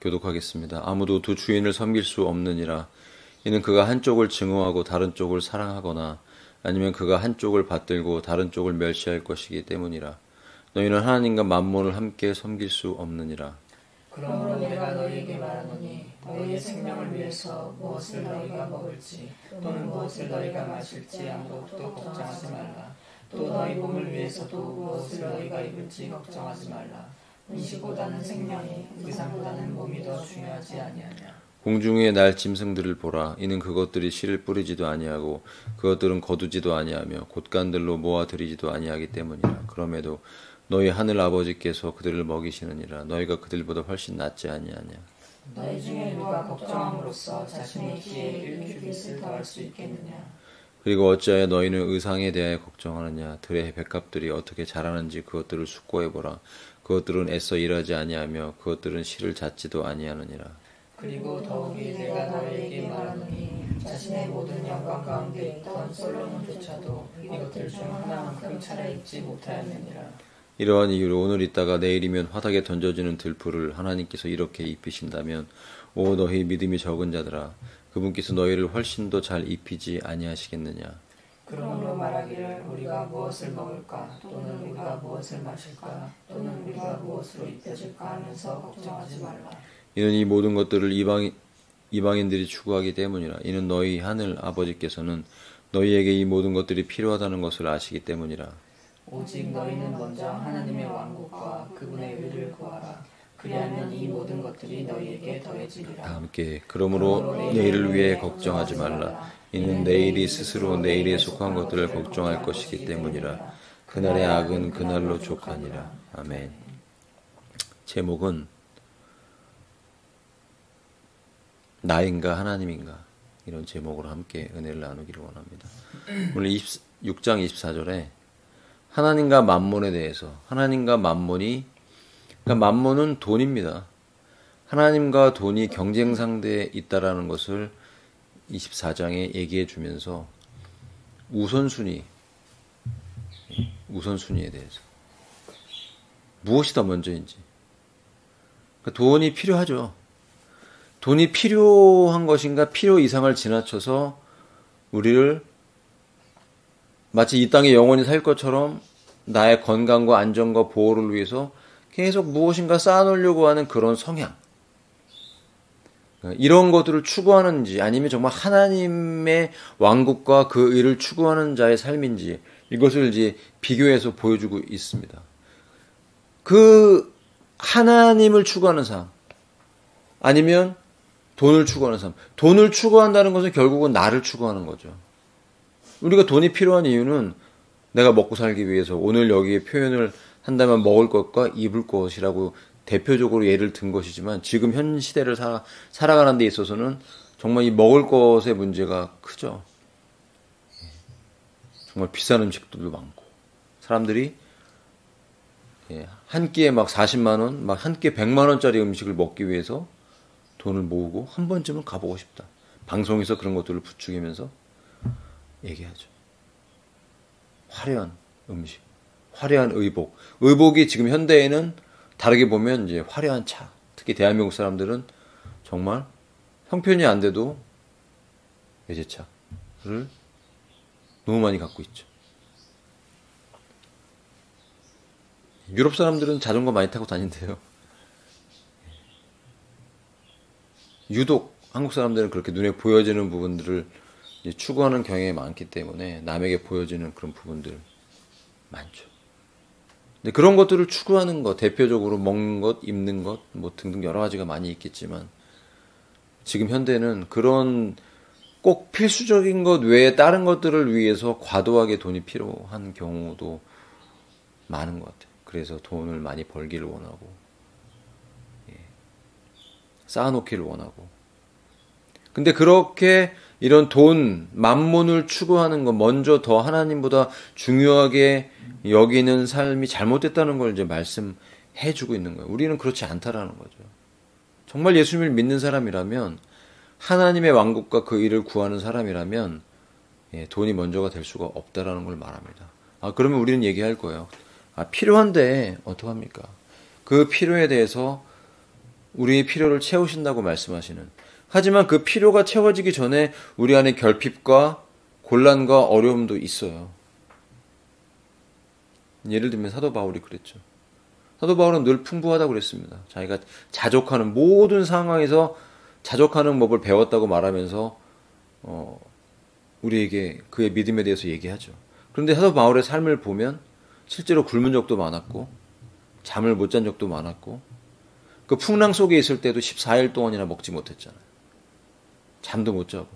교독하겠습니다. 아무도 두 주인을 섬길 수 없느니라. 이는 그가 한쪽을 증오하고 다른 쪽을 사랑하거나 아니면 그가 한쪽을 받들고 다른 쪽을 멸시할 것이기 때문이라. 너희는 하나님과 만몬을 함께 섬길 수 없느니라. 그러므로 내가 너희에게 말하노니 너희의 생명을 위해서 무엇을 너희가 먹을지 또는 무엇을 너희가 마실지 아무것도 걱정하지 말라. 또 너희 몸을 위해서도 무엇을 너희가 입을지 걱정하지 말라. 음식보다는 생명이 의상보다는 몸이 더 중요하지 아니하냐. 공중에 날 짐승들을 보라. 이는 그것들이 씨를 뿌리지도 아니하고 그것들은 거두지도 아니하며 곳간들로 모아 들이지도 아니하기 때문이라. 그럼에도 너희 하늘 아버지께서 그들을 먹이시느니라. 너희가 그들보다 훨씬 낫지 아니하냐. 너희 중에 누가 걱정함으로써 자신의 키에 1규빗을 더할 수 있겠느냐. 그리고 어찌하여 너희는 의상에 대하여 걱정하느냐. 들의 백합들이 어떻게 자라는지 그것들을 숙고해보라. 그것들은 애써 일하지 아니하며 그것들은 실을 잣지도 아니하느니라. 그리고 더욱이 내가 너희에게 말하노니 자신의 모든 영광 가운데 있던 솔로몬조차도 이것들 중 하나만큼 차려입지 못하였느니라. 이러한 이유로 오늘 있다가 내일이면 화덕에 던져지는 들풀을 하나님께서 이렇게 입히신다면 오 너희 믿음이 적은 자들아 그분께서 너희를 훨씬 더 잘 입히지 아니하시겠느냐. 그러므로 말하기를 우리가 무엇을 먹을까 또는 우리가 무엇을 마실까 또는 우리가 무엇으로 입혀질까 하면서 걱정하지 말라. 이는 이 모든 것들을 이방인들이 추구하기 때문이라. 이는 너희 하늘 아버지께서는 너희에게 이 모든 것들이 필요하다는 것을 아시기 때문이라. 오직 너희는 먼저 하나님의 왕국과 그분의 의를 구하라. 그리하면 이 모든 것들이 너희에게 더해지리라. 다 함께 그러므로 내일을 위해 걱정하지 말라. 이는 내일이 스스로 내일에 속한 것들을 걱정할 것이기 때문이라. 그날의 악은 그날로 족하니라. 아멘. 제목은 나인가 하나님인가 이런 제목으로 함께 은혜를 나누기를 원합니다. 오늘 6장 24절에 하나님과 만몬에 대해서 하나님과 만몬이 그러니까 만몬은 돈입니다. 하나님과 돈이 경쟁 상대에 있다라는 것을 24장에 얘기해 주면서 우선순위에 대해서 무엇이 더 먼저인지 그러니까 돈이 필요하죠. 돈이 필요한 것인가 필요 이상을 지나쳐서 우리를 마치 이 땅에 영원히 살 것처럼 나의 건강과 안전과 보호를 위해서 계속 무엇인가 쌓아놓으려고 하는 그런 성향. 이런 것들을 추구하는지 아니면 정말 하나님의 왕국과 그 의를 추구하는 자의 삶인지 이것을 이제 비교해서 보여주고 있습니다. 그 하나님을 추구하는 삶 아니면 돈을 추구하는 삶. 돈을 추구한다는 것은 결국은 나를 추구하는 거죠. 우리가 돈이 필요한 이유는 내가 먹고 살기 위해서 오늘 여기에 표현을 한다면 먹을 것과 입을 것이라고 대표적으로 예를 든 것이지만 지금 현 시대를 살아가는 데 있어서는 정말 이 먹을 것의 문제가 크죠. 정말 비싼 음식들도 많고 사람들이 한 끼에 막 40만 원, 막 한 끼에 100만 원짜리 음식을 먹기 위해서 돈을 모으고 한 번쯤은 가보고 싶다. 방송에서 그런 것들을 부추기면서 얘기하죠. 화려한 음식, 화려한 의복. 의복이 지금 현대에는 다르게 보면 이제 화려한 차. 특히 대한민국 사람들은 정말 형편이 안 돼도 외제차를 너무 많이 갖고 있죠. 유럽 사람들은 자전거 많이 타고 다닌대요. 유독 한국 사람들은 그렇게 눈에 보여지는 부분들을 이제 추구하는 경향이 많기 때문에 남에게 보여지는 그런 부분들 많죠. 근데 그런 것들을 추구하는 것, 대표적으로 먹는 것, 입는 것, 뭐 등등 여러 가지가 많이 있겠지만 지금 현대는 그런 꼭 필수적인 것 외에 다른 것들을 위해서 과도하게 돈이 필요한 경우도 많은 것 같아요. 그래서 돈을 많이 벌기를 원하고 쌓아놓기를 원하고 근데 그렇게 이런 돈, 만몬을 추구하는 것 먼저 더 하나님보다 중요하게 여기는 삶이 잘못됐다는 걸 이제 말씀해 주고 있는 거예요. 우리는 그렇지 않다라는 거죠. 정말 예수님을 믿는 사람이라면 하나님의 왕국과 그 일을 구하는 사람이라면 돈이 먼저가 될 수가 없다라는 걸 말합니다. 그러면 우리는 얘기할 거예요. 필요한데 어떡합니까? 그 필요에 대해서 우리의 필요를 채우신다고 말씀하시는, 하지만 그 필요가 채워지기 전에 우리 안에 결핍과 곤란과 어려움도 있어요. 예를 들면 사도 바울이 그랬죠. 사도 바울은 늘 풍부하다고 그랬습니다. 자기가 자족하는 모든 상황에서 자족하는 법을 배웠다고 말하면서 우리에게 그의 믿음에 대해서 얘기하죠. 그런데 사도 바울의 삶을 보면 실제로 굶은 적도 많았고 잠을 못 잔 적도 많았고 그 풍랑 속에 있을 때도 14일 동안이나 먹지 못했잖아요. 잠도 못 자고.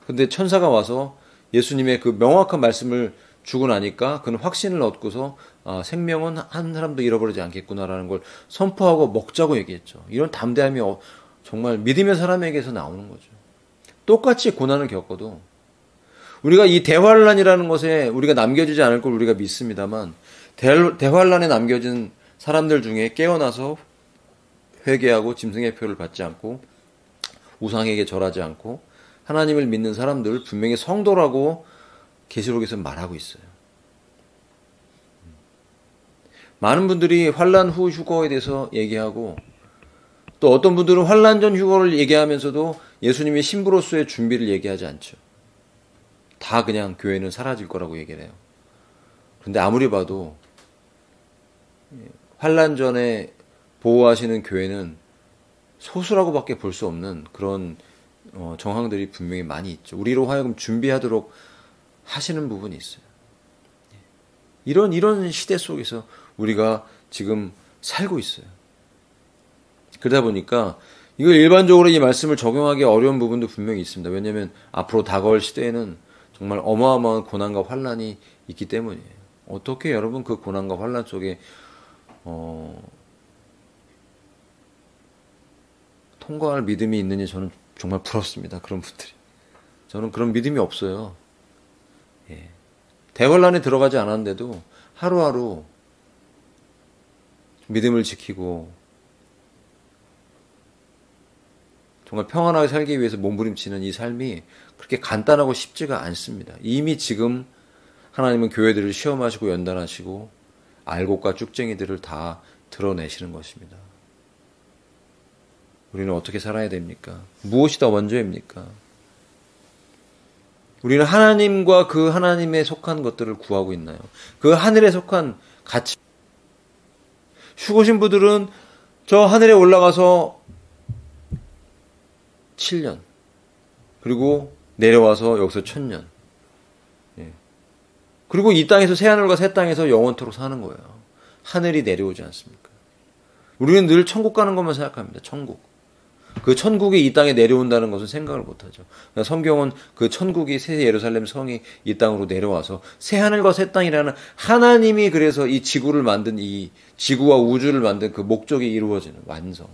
근데 천사가 와서 예수님의 그 명확한 말씀을 주고 나니까 그는 확신을 얻고서 생명은 한 사람도 잃어버리지 않겠구나라는 걸 선포하고 먹자고 얘기했죠. 이런 담대함이 정말 믿음의 사람에게서 나오는 거죠. 똑같이 고난을 겪어도 우리가 이 대환란이라는 것에 우리가 남겨지지 않을 걸 우리가 믿습니다만 대환란에 남겨진 사람들 중에 깨어나서 회개하고 짐승의 표를 받지 않고 우상에게 절하지 않고 하나님을 믿는 사람들 분명히 성도라고 계시록에서 말하고 있어요. 많은 분들이 환란 후 휴거에 대해서 얘기하고 또 어떤 분들은 환란 전 휴거를 얘기하면서도 예수님의 신부로서의 준비를 얘기하지 않죠. 다 그냥 교회는 사라질 거라고 얘기를 해요. 그런데 아무리 봐도 환란 전에 보호하시는 교회는 소수라고밖에 볼 수 없는 그런 정황들이 분명히 많이 있죠. 우리로 하여금 준비하도록 하시는 부분이 있어요. 이런 시대 속에서 우리가 지금 살고 있어요. 그러다 보니까 이걸 일반적으로 이 말씀을 적용하기 어려운 부분도 분명히 있습니다. 왜냐하면 앞으로 다가올 시대에는 정말 어마어마한 고난과 환란이 있기 때문이에요. 어떻게 여러분 그 고난과 환란 속에 통과할 믿음이 있느니 저는 정말 부럽습니다. 그런 분들이. 저는 그런 믿음이 없어요. 예. 대환란에 들어가지 않았는데도 하루하루 믿음을 지키고 정말 평안하게 살기 위해서 몸부림치는 이 삶이 그렇게 간단하고 쉽지가 않습니다. 이미 지금 하나님은 교회들을 시험하시고 연단하시고 알곡과 쭉쟁이들을 다 드러내시는 것입니다. 우리는 어떻게 살아야 됩니까? 무엇이 더 먼저입니까? 우리는 하나님과 그 하나님에 속한 것들을 구하고 있나요? 그 하늘에 속한 가치. 휴거 신부들은 저 하늘에 올라가서 7년 그리고 내려와서 여기서 1000년 그리고 이 땅에서 새하늘과 새 땅에서 영원토록 사는 거예요. 하늘이 내려오지 않습니까? 우리는 늘 천국 가는 것만 생각합니다. 천국. 그 천국이 이 땅에 내려온다는 것은 생각을 못하죠. 성경은 그 천국이 새 예루살렘 성이 이 땅으로 내려와서 새하늘과 새 땅이라는 하나님이 그래서 이 지구를 만든 이 지구와 우주를 만든 그 목적이 이루어지는 완성.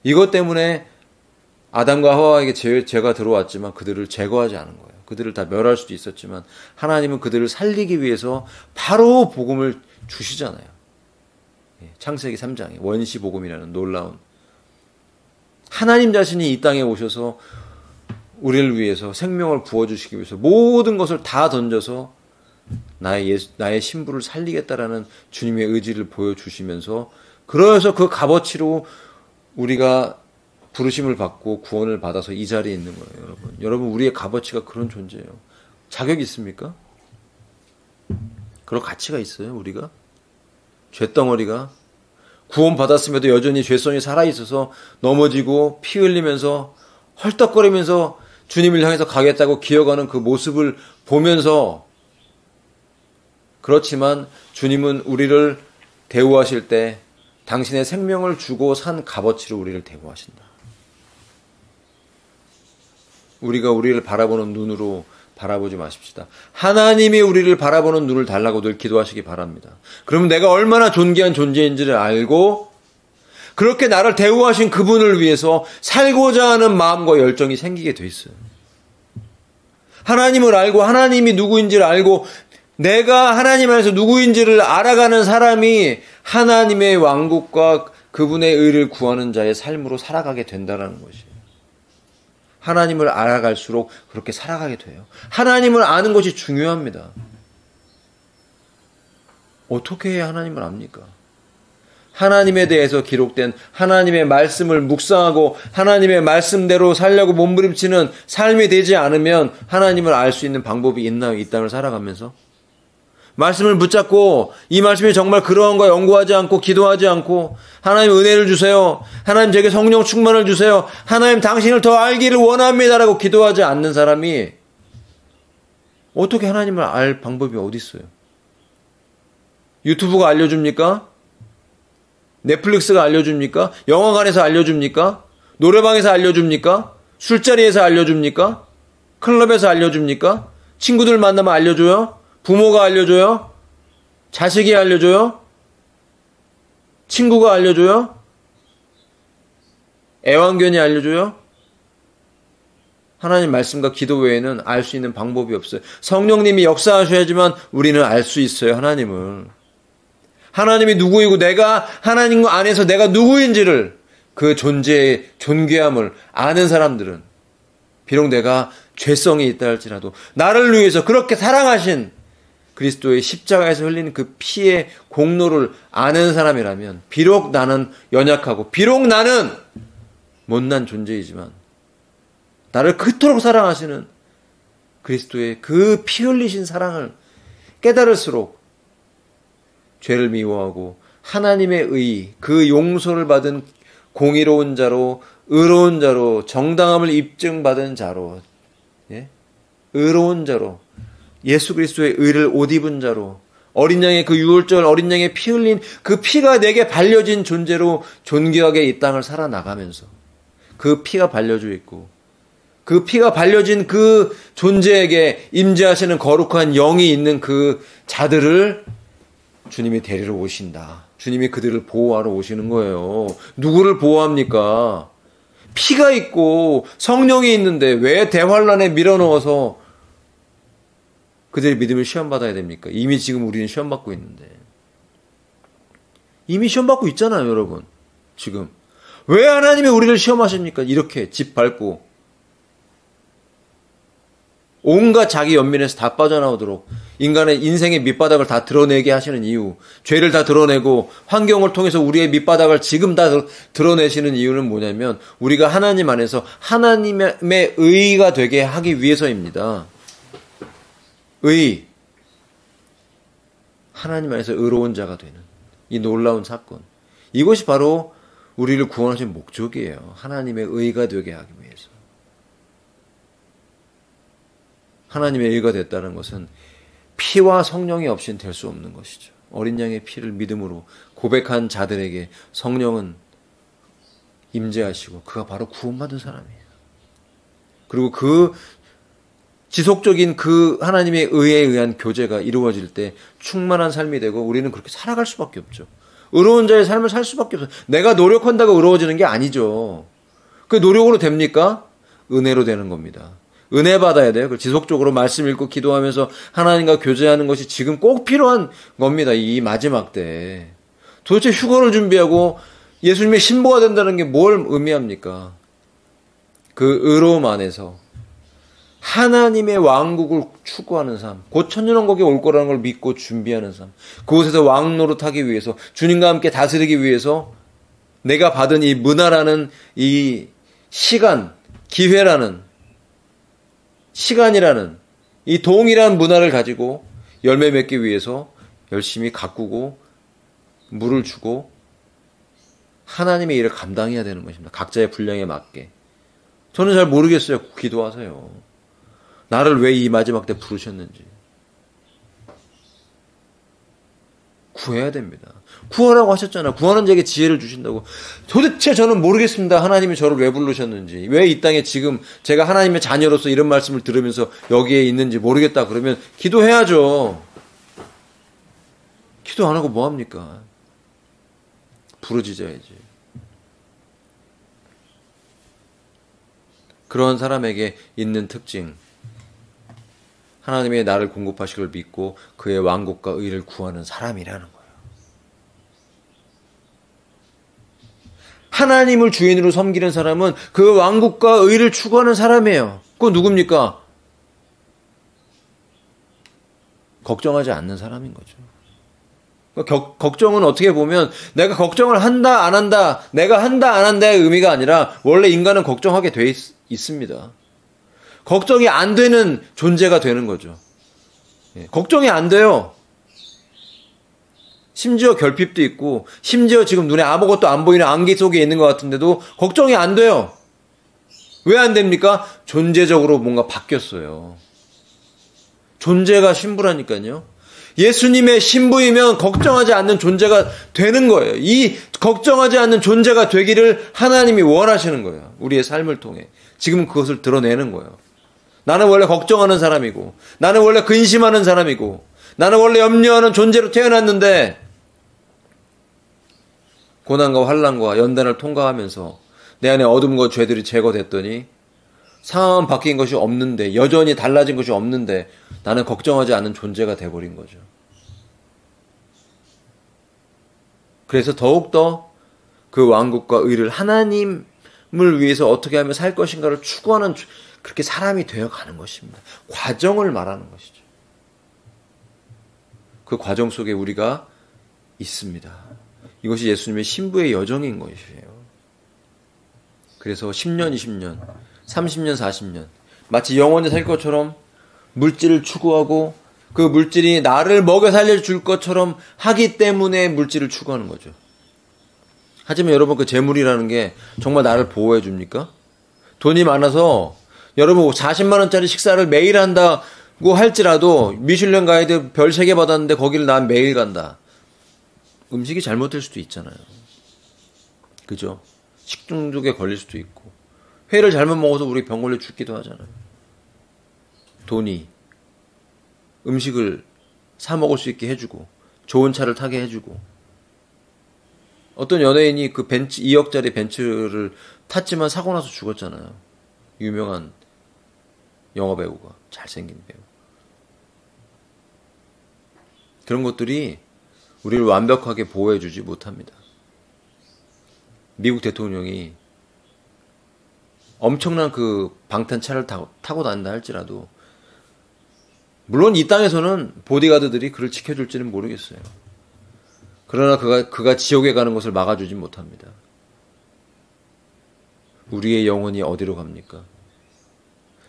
이것 때문에 아담과 하와에게 죄가 들어왔지만 그들을 제거하지 않은 거예요. 그들을 다 멸할 수도 있었지만 하나님은 그들을 살리기 위해서 바로 복음을 주시잖아요. 창세기 3장에 원시 복음이라는 놀라운 하나님 자신이 이 땅에 오셔서 우리를 위해서 생명을 부어주시기 위해서 모든 것을 다 던져서 나의 신부를 살리겠다라는 주님의 의지를 보여주시면서 그래서 그 값어치로 우리가 부르심을 받고 구원을 받아서 이 자리에 있는 거예요. 여러분. 여러분 우리의 값어치가 그런 존재예요. 자격이 있습니까? 그런 가치가 있어요. 우리가? 죄덩어리가 구원받았음에도 여전히 죄성이 살아있어서 넘어지고 피 흘리면서 헐떡거리면서 주님을 향해서 가겠다고 기어가는 그 모습을 보면서 그렇지만 주님은 우리를 대우하실 때 당신의 생명을 주고 산 값어치로 우리를 대우하신다. 우리가 우리를 바라보는 눈으로 바라보지 마십시다. 하나님이 우리를 바라보는 눈을 달라고 늘 기도하시기 바랍니다. 그러면 내가 얼마나 존귀한 존재인지를 알고 그렇게 나를 대우하신 그분을 위해서 살고자 하는 마음과 열정이 생기게 돼 있어요. 하나님을 알고 하나님이 누구인지를 알고 내가 하나님 안에서 누구인지를 알아가는 사람이 하나님의 왕국과 그분의 의를 구하는 자의 삶으로 살아가게 된다는 것이에요. 하나님을 알아갈수록 그렇게 살아가게 돼요. 하나님을 아는 것이 중요합니다. 어떻게 해야 하나님을 압니까? 하나님에 대해서 기록된 하나님의 말씀을 묵상하고 하나님의 말씀대로 살려고 몸부림치는 삶이 되지 않으면 하나님을 알 수 있는 방법이 있나요? 이 땅을 살아가면서? 말씀을 붙잡고 이 말씀이 정말 그러한 거 연구하지 않고 기도하지 않고 하나님 은혜를 주세요. 하나님 제게 성령 충만을 주세요. 하나님 당신을 더 알기를 원합니다라고 기도하지 않는 사람이 어떻게 하나님을 알 방법이 어디 있어요? 유튜브가 알려줍니까? 넷플릭스가 알려줍니까? 영화관에서 알려줍니까? 노래방에서 알려줍니까? 술자리에서 알려줍니까? 클럽에서 알려줍니까? 친구들 만나면 알려줘요? 부모가 알려줘요? 자식이 알려줘요? 친구가 알려줘요? 애완견이 알려줘요? 하나님 말씀과 기도 외에는 알 수 있는 방법이 없어요. 성령님이 역사하셔야지만 우리는 알 수 있어요, 하나님을. 하나님이 누구이고 내가 하나님 안에서 내가 누구인지를 그 존재의 존귀함을 아는 사람들은 비록 내가 죄성이 있다 할지라도 나를 위해서 그렇게 사랑하신 그리스도의 십자가에서 흘린 그 피의 공로를 아는 사람이라면 비록 나는 연약하고 비록 나는 못난 존재이지만 나를 그토록 사랑하시는 그리스도의 그 피 흘리신 사랑을 깨달을수록 죄를 미워하고 하나님의 의, 그 용서를 받은 공의로운 자로, 의로운 자로, 정당함을 입증받은 자로, 예? 의로운 자로, 예수 그리스도의 의를 옷 입은 자로, 어린 양의 그 유월절 어린 양의 피 흘린 그 피가 내게 발려진 존재로 존귀하게 이 땅을 살아나가면서 그 피가 발려져 있고 그 피가 발려진 그 존재에게 임재하시는 거룩한 영이 있는 그 자들을 주님이 데리러 오신다. 주님이 그들을 보호하러 오시는 거예요. 누구를 보호합니까? 피가 있고 성령이 있는데 왜 대환란에 밀어넣어서 그들의 믿음을 시험받아야 됩니까? 이미 지금 우리는 시험받고 있는데. 이미 시험받고 있잖아요, 여러분. 지금. 왜 하나님이 우리를 시험하십니까? 이렇게 집 밟고 온갖 자기 연민에서 다 빠져나오도록 인간의 인생의 밑바닥을 다 드러내게 하시는 이유, 죄를 다 드러내고 환경을 통해서 우리의 밑바닥을 지금 다 드러내시는 이유는 뭐냐면 우리가 하나님 안에서 하나님의 의가 되게 하기 위해서입니다. 의, 하나님 안에서 의로운 자가 되는 이 놀라운 사건, 이것이 바로 우리를 구원하신 목적이에요. 하나님의 의가 되게 하기 위해서. 하나님의 의가 됐다는 것은 피와 성령이 없이는 될 수 없는 것이죠. 어린 양의 피를 믿음으로 고백한 자들에게 성령은 임재하시고 그가 바로 구원받은 사람이에요. 그리고 그 지속적인 그 하나님의 의에 의한 교제가 이루어질 때 충만한 삶이 되고 우리는 그렇게 살아갈 수밖에 없죠. 의로운 자의 삶을 살 수밖에 없어요. 내가 노력한다고 의로워지는 게 아니죠. 그 노력으로 됩니까? 은혜로 되는 겁니다. 은혜 받아야 돼요. 지속적으로 말씀 읽고 기도하면서 하나님과 교제하는 것이 지금 꼭 필요한 겁니다. 이 마지막 때. 도대체 휴거를 준비하고 예수님의 신부가 된다는 게 뭘 의미합니까? 그 의로움 안에서 하나님의 왕국을 추구하는 삶, 곧 천년왕국이 올 거라는 걸 믿고 준비하는 삶, 그곳에서 왕 노릇하기 위해서 주님과 함께 다스리기 위해서 내가 받은 이 문화라는 이 시간, 기회라는 시간이라는 이 동일한 문화를 가지고 열매 맺기 위해서 열심히 가꾸고 물을 주고 하나님의 일을 감당해야 되는 것입니다. 각자의 분량에 맞게. 저는 잘 모르겠어요. 기도하세요. 나를 왜 이 마지막 때 부르셨는지. 구해야 됩니다. 구하라고 하셨잖아요. 구하는 자에게 지혜를 주신다고. 도대체 저는 모르겠습니다. 하나님이 저를 왜 부르셨는지. 왜 이 땅에 지금 제가 하나님의 자녀로서 이런 말씀을 들으면서 여기에 있는지 모르겠다 그러면 기도해야죠. 기도 안 하고 뭐 합니까? 부르짖어야지. 그런 사람에게 있는 특징. 하나님의 나를 공급하실 걸 믿고 그의 왕국과 의를 구하는 사람이라는 거예요. 하나님을 주인으로 섬기는 사람은 그 왕국과 의를 추구하는 사람이에요. 그건 누굽니까? 걱정하지 않는 사람인 거죠. 걱정은 어떻게 보면 내가 걱정을 한다 안 한다, 내가 한다 안 한다의 의미가 아니라 원래 인간은 걱정하게 돼 있습니다. 걱정이 안 되는 존재가 되는 거죠. 걱정이 안 돼요. 심지어 결핍도 있고, 심지어 지금 눈에 아무것도 안 보이는 안개 속에 있는 것 같은데도 걱정이 안 돼요. 왜 안 됩니까? 존재적으로 뭔가 바뀌었어요. 존재가 신부라니까요. 예수님의 신부이면 걱정하지 않는 존재가 되는 거예요. 이 걱정하지 않는 존재가 되기를 하나님이 원하시는 거예요. 우리의 삶을 통해. 지금 그것을 드러내는 거예요. 나는 원래 걱정하는 사람이고, 나는 원래 근심하는 사람이고, 나는 원래 염려하는 존재로 태어났는데, 고난과 환난과 연단을 통과하면서 내 안에 어둠과 죄들이 제거됐더니 상황은 바뀐 것이 없는데, 여전히 달라진 것이 없는데 나는 걱정하지 않는 존재가 돼버린 거죠. 그래서 더욱더 그 왕국과 의를, 하나님을 위해서 어떻게 하면 살 것인가를 추구하는 그렇게 사람이 되어가는 것입니다. 과정을 말하는 것이죠. 그 과정 속에 우리가 있습니다. 이것이 예수님의 신부의 여정인 것이에요. 그래서 10년, 20년, 30년, 40년 마치 영원히 살 것처럼 물질을 추구하고 그 물질이 나를 먹여 살려줄 것처럼 하기 때문에 물질을 추구하는 거죠. 하지만 여러분, 그 재물이라는 게 정말 나를 보호해 줍니까? 돈이 많아서 여러분 40만 원짜리 식사를 매일 한다고 할지라도 미슐랭 가이드 별 3개 받았는데 거기를 난 매일 간다. 음식이 잘못될 수도 있잖아요. 그죠? 식중독에 걸릴 수도 있고, 회를 잘못 먹어서 우리 병 걸려 죽기도 하잖아요. 돈이 음식을 사 먹을 수 있게 해주고, 좋은 차를 타게 해주고, 어떤 연예인이 그 벤츠, 2억짜리 벤츠를 탔지만 사고 나서 죽었잖아요. 유명한 영화배우가, 잘생긴 배우. 그런 것들이 우리를 완벽하게 보호해주지 못합니다. 미국 대통령이 엄청난 그 방탄차를 타고 다닌다 할지라도, 물론 이 땅에서는 보디가드들이 그를 지켜줄지는 모르겠어요. 그러나 그가 지옥에 가는 것을 막아주지 못합니다. 우리의 영혼이 어디로 갑니까?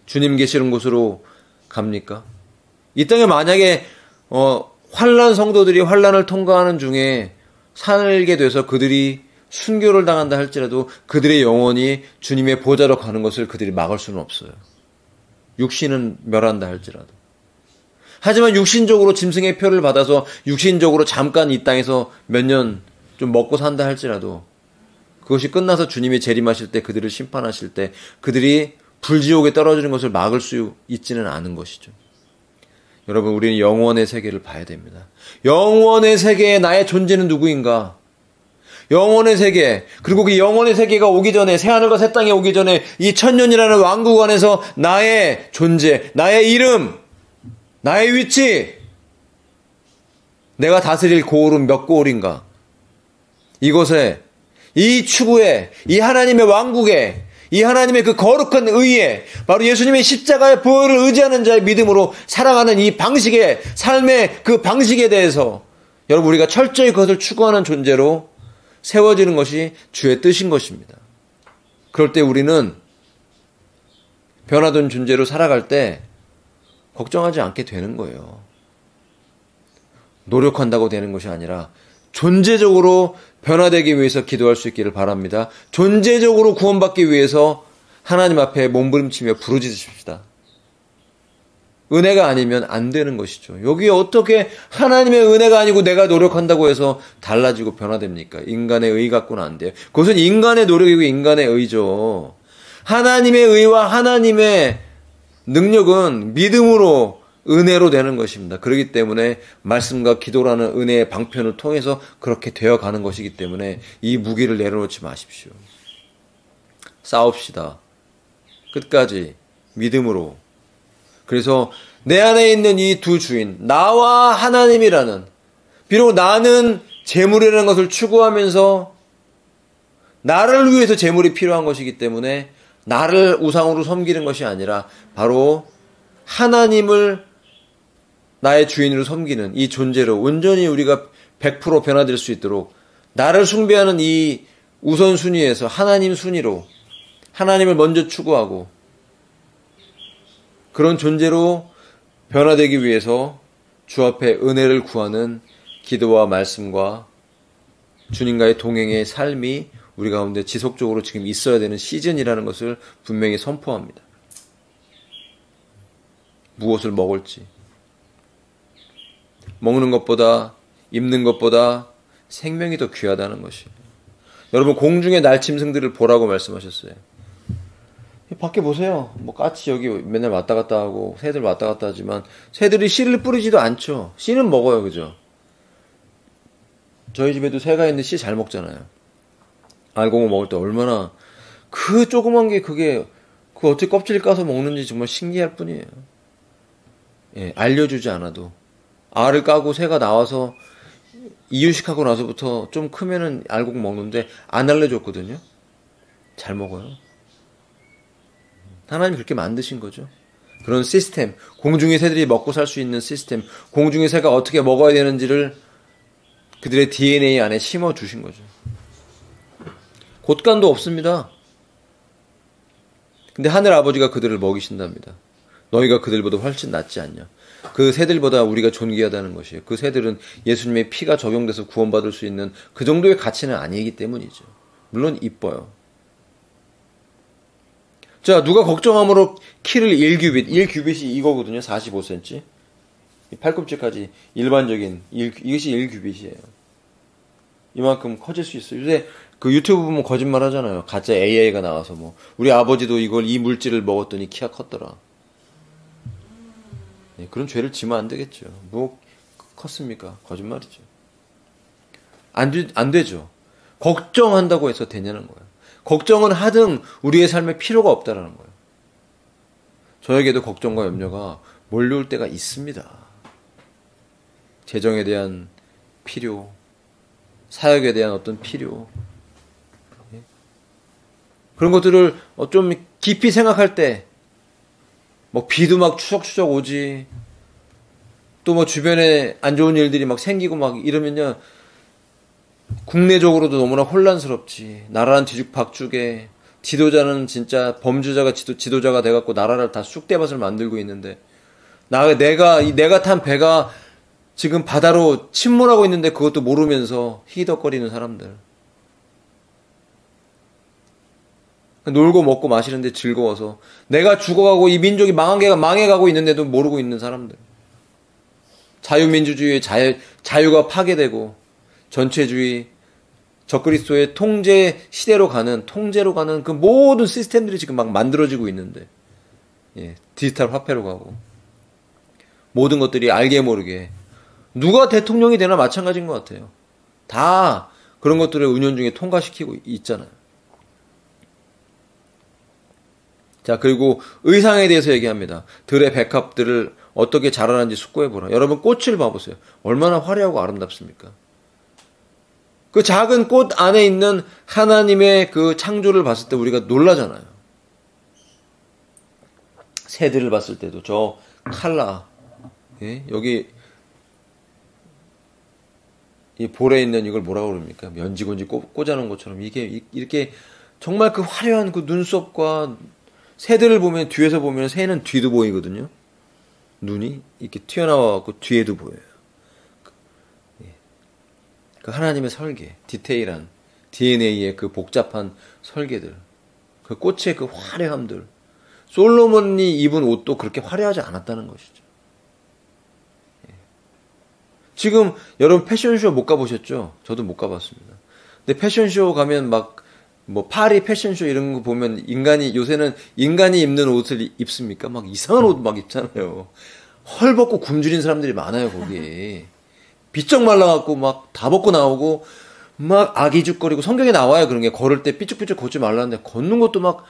주님 계시는 곳으로 갑니까? 이 땅에 만약에 환난 성도들이 환난을 통과하는 중에 살게 돼서 그들이 순교를 당한다 할지라도 그들의 영혼이 주님의 보좌로 가는 것을 그들이 막을 수는 없어요. 육신은 멸한다 할지라도. 하지만 육신적으로 짐승의 표를 받아서 육신적으로 잠깐 이 땅에서 몇 년 좀 먹고 산다 할지라도 그것이 끝나서 주님이 재림하실 때, 그들을 심판하실 때 그들이 불지옥에 떨어지는 것을 막을 수 있지는 않은 것이죠. 여러분, 우리는 영원의 세계를 봐야 됩니다. 영원의 세계에 나의 존재는 누구인가? 영원의 세계, 그리고 그 영원의 세계가 오기 전에, 새하늘과 새 땅이 오기 전에 이 천년이라는 왕국 안에서 나의 존재, 나의 이름, 나의 위치, 내가 다스릴 고을은 몇 고을인가? 이곳에, 이 추구에, 이 하나님의 왕국에, 이 하나님의 그 거룩한 의에, 바로 예수님의 십자가의 보혈을 의지하는 자의 믿음으로 살아가는 이 방식의, 삶의 그 방식에 대해서 여러분, 우리가 철저히 그것을 추구하는 존재로 세워지는 것이 주의 뜻인 것입니다. 그럴 때 우리는 변화된 존재로 살아갈 때 걱정하지 않게 되는 거예요. 노력한다고 되는 것이 아니라 존재적으로 변화되기 위해서 기도할 수 있기를 바랍니다. 존재적으로 구원받기 위해서 하나님 앞에 몸부림치며 부르짖으십시다. 은혜가 아니면 안 되는 것이죠. 여기 어떻게 하나님의 은혜가 아니고 내가 노력한다고 해서 달라지고 변화됩니까? 인간의 의 갖고는 안 돼요. 그것은 인간의 노력이고 인간의 의죠. 하나님의 의와 하나님의 능력은 믿음으로, 은혜로 되는 것입니다. 그렇기 때문에 말씀과 기도라는 은혜의 방편을 통해서 그렇게 되어가는 것이기 때문에 이 무기를 내려놓지 마십시오. 싸웁시다. 끝까지 믿음으로. 그래서 내 안에 있는 이 두 주인, 나와 하나님이라는, 비록 나는 재물이라는 것을 추구하면서 나를 위해서 재물이 필요한 것이기 때문에 나를 우상으로 섬기는 것이 아니라 바로 하나님을 나의 주인으로 섬기는 이 존재로 온전히 우리가 100% 변화될 수 있도록 나를 숭배하는 이 우선순위에서 하나님 순위로 하나님을 먼저 추구하고 그런 존재로 변화되기 위해서 주 앞에 은혜를 구하는 기도와 말씀과 주님과의 동행의 삶이 우리 가운데 지속적으로 지금 있어야 되는 시즌이라는 것을 분명히 선포합니다. 무엇을 먹을지. 먹는 것보다 입는 것보다 생명이 더 귀하다는 것이에요. 여러분 공중의 날짐승들을 보라고 말씀하셨어요. 밖에 보세요. 뭐 까치 여기 맨날 왔다 갔다 하고 새들 왔다 갔다 하지만 새들이 씨를 뿌리지도 않죠. 씨는 먹어요. 그죠? 저희 집에도 새가 있는데 씨 잘 먹잖아요. 알곡을 먹을 때 얼마나 그 조그만 게 그게 그 어떻게 껍질 까서 먹는지 정말 신기할 뿐이에요. 예, 알려주지 않아도 알을 까고 새가 나와서 이유식하고 나서부터 좀 크면은 알곡 먹는데 안 알려줬거든요. 잘 먹어요. 하나님이 그렇게 만드신 거죠. 그런 시스템, 공중의 새들이 먹고 살 수 있는 시스템, 공중의 새가 어떻게 먹어야 되는지를 그들의 DNA 안에 심어주신 거죠. 곳간도 없습니다. 근데 하늘 아버지가 그들을 먹이신답니다. 너희가 그들보다 훨씬 낫지 않냐. 그 새들보다 우리가 존귀하다는 것이에요. 그 새들은 예수님의 피가 적용돼서 구원받을 수 있는 그 정도의 가치는 아니기 때문이죠. 물론 이뻐요. 자, 누가 걱정함으로 키를 1규빗, 1규빗이 이거거든요. 45cm. 팔꿈치까지 일반적인 이것이 1규빗이에요. 이만큼 커질 수 있어요. 요새 그 유튜브 보면 거짓말 하잖아요. 가짜 AI가 나와서 뭐 우리 아버지도 이 물질을 먹었더니 키가 컸더라. 네, 그런 죄를 지면 안 되겠죠. 뭐 컸습니까? 거짓말이죠. 안 되죠. 걱정한다고 해서 되냐는 거예요. 걱정은 하등 우리의 삶에 필요가 없다라는 거예요. 저에게도 걱정과 염려가 몰려올 때가 있습니다. 재정에 대한 필요, 사역에 대한 어떤 필요, 그런 것들을 좀 깊이 생각할 때, 뭐 비도 막 추적추적 오지, 또 뭐 주변에 안 좋은 일들이 막 생기고 막 이러면요, 국내적으로도 너무나 혼란스럽지. 나라는 뒤죽박죽에 지도자는 진짜 범죄자가 지도자가 돼갖고 나라를 다 쑥대밭을 만들고 있는데 내가 탄 배가 지금 바다로 침몰하고 있는데 그것도 모르면서 히덕거리는 사람들. 놀고 먹고 마시는데 즐거워서 내가 죽어가고 이 민족이 망해가고 있는데도 모르고 있는 사람들. 자유민주주의의 자유가 파괴되고 전체주의, 적그리스도의 통제로 가는 그 모든 시스템들이 지금 막 만들어지고 있는데, 예, 디지털 화폐로 가고, 모든 것들이 알게 모르게, 누가 대통령이 되나 마찬가지인 것 같아요. 다 그런 것들을 은연중에 통과시키고 있잖아요. 자, 그리고 의상에 대해서 얘기합니다. 들의 백합들을 어떻게 자라는지 숙고해보라. 여러분 꽃을 봐보세요. 얼마나 화려하고 아름답습니까? 그 작은 꽃 안에 있는 하나님의 그 창조를 봤을 때 우리가 놀라잖아요. 새들을 봤을 때도 저 칼라, 예? 여기 이 볼에 있는 이걸 뭐라고 그럽니까? 면지곤지 꽂아놓은 것처럼 이게 이렇게 정말 그 화려한 그 눈썹과 새들을 보면 뒤에서 보면 새는 뒤도 보이거든요. 눈이 이렇게 튀어나와갖고 뒤에도 보여요. 그 하나님의 설계, 디테일한 DNA의 그 복잡한 설계들, 그 꽃의 그 화려함들, 솔로몬이 입은 옷도 그렇게 화려하지 않았다는 것이죠. 지금 여러분 패션쇼 못 가보셨죠? 저도 못 가봤습니다. 근데 패션쇼 가면 막 뭐 파리 패션쇼 이런 거 보면 요새는 인간이 입는 옷을 입습니까? 막 이상한 옷 막 입잖아요. 헐벗고 굶주린 사람들이 많아요, 거기. 비쩍 말라갖고 막 다 벗고 나오고 막 아기죽거리고 성경에 나와요. 그런 게 걸을 때 삐죽삐죽 걷지 말라는데 걷는 것도 막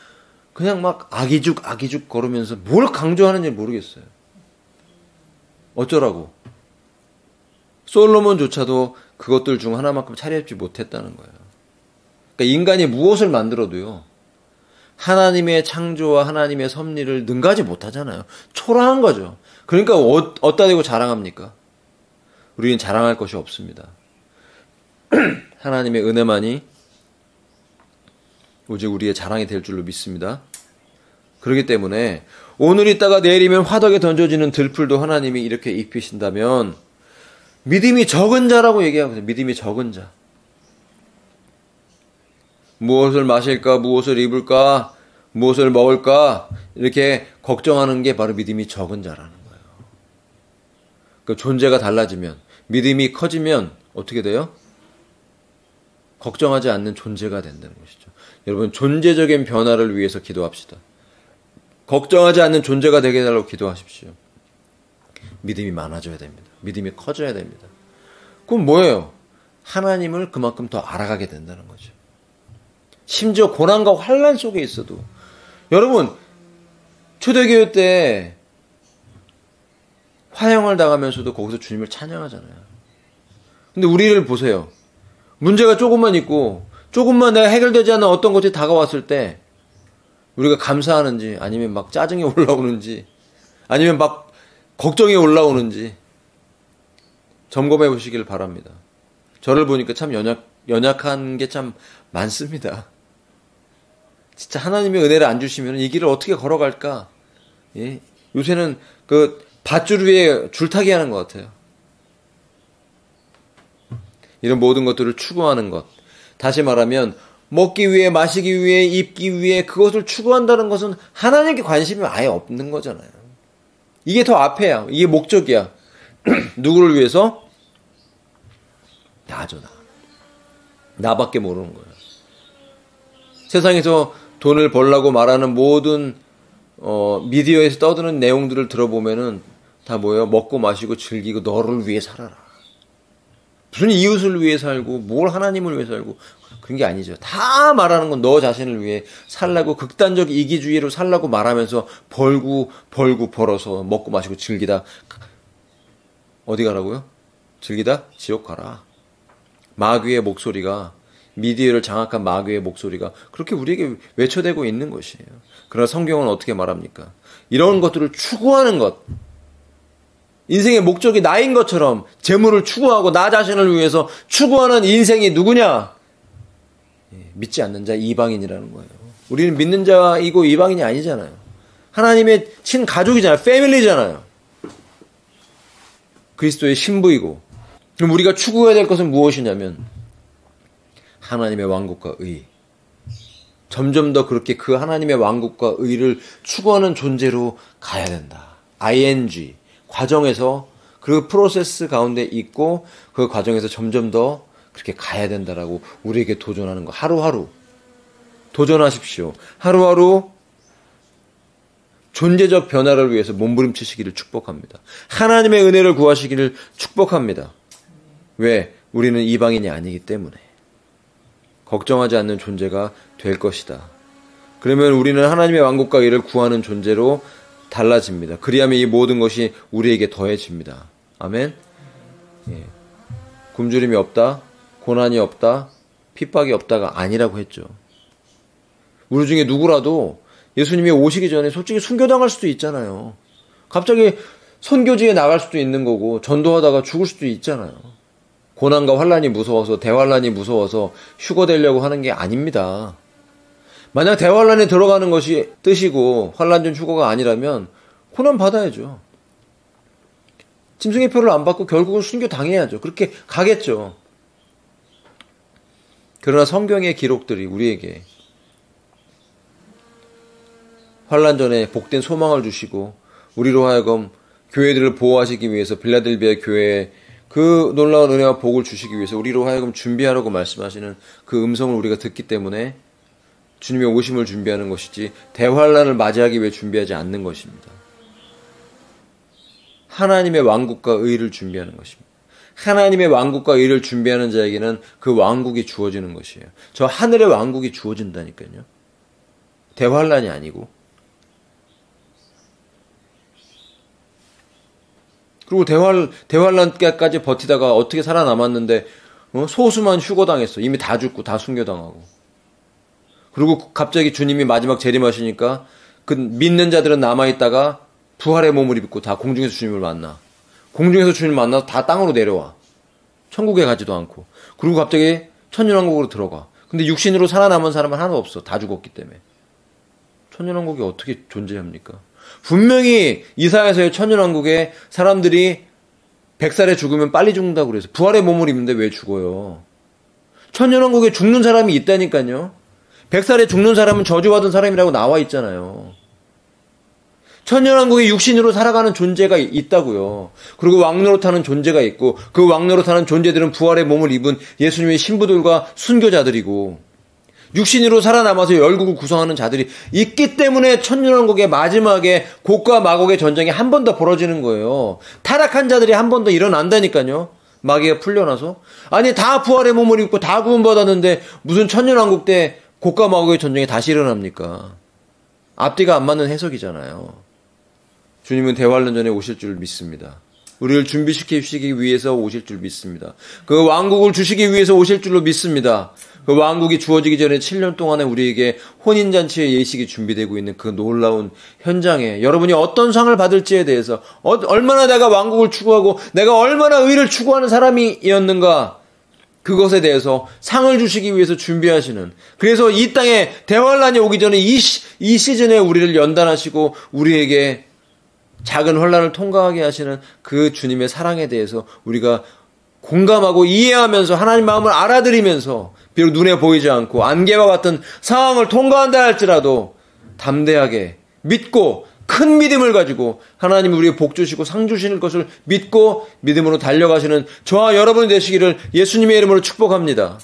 그냥 막 아기죽 걸으면서 뭘 강조하는지 모르겠어요. 어쩌라고. 솔로몬조차도 그것들 중 하나만큼 차려입지 못했다는 거예요. 그러니까 인간이 무엇을 만들어도요. 하나님의 창조와 하나님의 섭리를 능가하지 못하잖아요. 초라한 거죠. 그러니까 어디다 대고 자랑합니까? 우리는 자랑할 것이 없습니다. 하나님의 은혜만이 오직 우리의 자랑이 될 줄로 믿습니다. 그렇기 때문에 오늘 있다가 내일이면 화덕에 던져지는 들풀도 하나님이 이렇게 입히신다면 믿음이 적은 자라고 얘기하거든요. 믿음이 적은 자. 무엇을 마실까, 무엇을 입을까, 무엇을 먹을까 이렇게 걱정하는 게 바로 믿음이 적은 자라는 거예요. 그 존재가 달라지면, 믿음이 커지면 어떻게 돼요? 걱정하지 않는 존재가 된다는 것이죠. 여러분, 존재적인 변화를 위해서 기도합시다. 걱정하지 않는 존재가 되게 해달라고 기도하십시오. 믿음이 많아져야 됩니다. 믿음이 커져야 됩니다. 그럼 뭐예요? 하나님을 그만큼 더 알아가게 된다는 거죠. 심지어 고난과 환난 속에 있어도 여러분 초대교회 때 화형을 당하면서도 거기서 주님을 찬양하잖아요. 근데 우리를 보세요. 문제가 조금만 있고 조금만 내가 해결되지 않는 어떤 것이 다가왔을 때 우리가 감사하는지 아니면 막 짜증이 올라오는지 아니면 막 걱정이 올라오는지 점검해 보시길 바랍니다. 저를 보니까 참 연약한 게 참 많습니다. 진짜 하나님의 은혜를 안 주시면 이 길을 어떻게 걸어갈까? 예? 요새는 그 밧줄 위에 줄타기 하는 것 같아요. 이런 모든 것들을 추구하는 것. 다시 말하면 먹기 위해, 마시기 위해, 입기 위해 그것을 추구한다는 것은 하나님께 관심이 아예 없는 거잖아요. 이게 더 앞에야. 이게 목적이야. 누구를 위해서? 나죠, 나. 나밖에 모르는 거예요. 세상에서 돈을 벌라고 말하는 모든 미디어에서 떠드는 내용들을 들어보면은 다 뭐예요? 먹고 마시고 즐기고 너를 위해 살아라. 무슨 이웃을 위해 살고 뭘 하나님을 위해 살고 그런 게 아니죠. 다 말하는 건 너 자신을 위해 살라고 극단적 이기주의로 살라고 말하면서 벌어서 먹고 마시고 즐기다 어디 가라고요? 즐기다? 지옥 가라. 마귀의 목소리가 미디어를 장악한 마귀의 목소리가 그렇게 우리에게 외쳐대고 있는 것이에요. 그러나 성경은 어떻게 말합니까? 이런 것들을 추구하는 것 인생의 목적이 나인 것처럼 재물을 추구하고 나 자신을 위해서 추구하는 인생이 누구냐? 믿지 않는 자 이방인이라는 거예요. 우리는 믿는 자이고 이방인이 아니잖아요. 하나님의 친가족이잖아요. 패밀리잖아요. 그리스도의 신부이고 그럼 우리가 추구해야 될 것은 무엇이냐면 하나님의 왕국과 의. 점점 더 그렇게 그 하나님의 왕국과 의를 추구하는 존재로 가야 된다. ing. 과정에서 그 프로세스 가운데 있고 그 과정에서 점점 더 그렇게 가야 된다라고 우리에게 도전하는 거. 하루하루. 도전하십시오. 하루하루 존재적 변화를 위해서 몸부림치시기를 축복합니다. 하나님의 은혜를 구하시기를 축복합니다. 왜? 우리는 이방인이 아니기 때문에. 걱정하지 않는 존재가 될 것이다. 그러면 우리는 하나님의 왕국과 의를 구하는 존재로 달라집니다. 그리하면 이 모든 것이 우리에게 더해집니다. 아멘? 예. 굶주림이 없다, 고난이 없다, 핍박이 없다가 아니라고 했죠. 우리 중에 누구라도 예수님이 오시기 전에 솔직히 순교당할 수도 있잖아요. 갑자기 선교지에 나갈 수도 있는 거고 전도하다가 죽을 수도 있잖아요. 고난과 환난이 무서워서 대환난이 무서워서 휴거되려고 하는 게 아닙니다. 만약 대환난에 들어가는 것이 뜻이고 환난 중 휴거가 아니라면 고난 받아야죠. 짐승의 표를 안 받고 결국은 순교 당해야죠. 그렇게 가겠죠. 그러나 성경의 기록들이 우리에게 환난 전에 복된 소망을 주시고 우리로 하여금 교회들을 보호하시기 위해서 빌라델비아 교회에 그 놀라운 은혜와 복을 주시기 위해서 우리로 하여금 준비하라고 말씀하시는 그 음성을 우리가 듣기 때문에 주님의 오심을 준비하는 것이지 대환난을 맞이하기 위해 준비하지 않는 것입니다. 하나님의 왕국과 의를 준비하는 것입니다. 하나님의 왕국과 의를 준비하는 자에게는 그 왕국이 주어지는 것이에요. 저 하늘의 왕국이 주어진다니까요. 대환난이 아니고. 그리고 대환란까지 버티다가 어떻게 살아남았는데 소수만 휴거당했어. 이미 다 죽고 다 순교당하고. 그리고 갑자기 주님이 마지막 재림하시니까 그 믿는 자들은 남아있다가 부활의 몸을 입고 다 공중에서 주님을 만나. 공중에서 주님을 만나서 다 땅으로 내려와. 천국에 가지도 않고. 그리고 갑자기 천년왕국으로 들어가. 근데 육신으로 살아남은 사람은 하나도 없어. 다 죽었기 때문에. 천년왕국이 어떻게 존재합니까? 분명히 이사야서의 천년왕국에 사람들이 100살에 죽으면 빨리 죽는다고 그래서 부활의 몸을 입는데 왜 죽어요? 천년왕국에 죽는 사람이 있다니까요. 100살에 죽는 사람은 저주받은 사람이라고 나와 있잖아요. 천년왕국에 육신으로 살아가는 존재가 있다고요. 그리고 왕노릇하는 존재가 있고 그 왕노릇하는 존재들은 부활의 몸을 입은 예수님의 신부들과 순교자들이고 육신으로 살아남아서 열국을 구성하는 자들이 있기 때문에 천년왕국의 마지막에 곡과 마곡의 전쟁이 한 번 더 벌어지는 거예요. 타락한 자들이 한 번 더 일어난다니까요. 마귀가 풀려나서. 아니 다 부활의 몸을 입고 다 구원받았는데 무슨 천년왕국 때 곡과 마곡의 전쟁이 다시 일어납니까? 앞뒤가 안 맞는 해석이잖아요. 주님은 대환란 전에 오실 줄 믿습니다. 우리를 준비시키시기 위해서 오실 줄 믿습니다. 그 왕국을 주시기 위해서 오실 줄로 믿습니다. 그 왕국이 주어지기 전에 7년 동안에 우리에게 혼인잔치의 예식이 준비되고 있는 그 놀라운 현장에 여러분이 어떤 상을 받을지에 대해서 얼마나 내가 왕국을 추구하고 내가 얼마나 의를 추구하는 사람이었는가 그것에 대해서 상을 주시기 위해서 준비하시는 그래서 이 땅에 대환란이 오기 전에 이 시즌에 우리를 연단하시고 우리에게 작은 혼란을 통과하게 하시는 그 주님의 사랑에 대해서 우리가 공감하고 이해하면서 하나님 마음을 알아들이면서 비록 눈에 보이지 않고 안개와 같은 상황을 통과한다 할지라도 담대하게 믿고 큰 믿음을 가지고 하나님이 우리에게 복 주시고 상 주시는 것을 믿고 믿음으로 달려가시는 저와 여러분이 되시기를 예수님의 이름으로 축복합니다.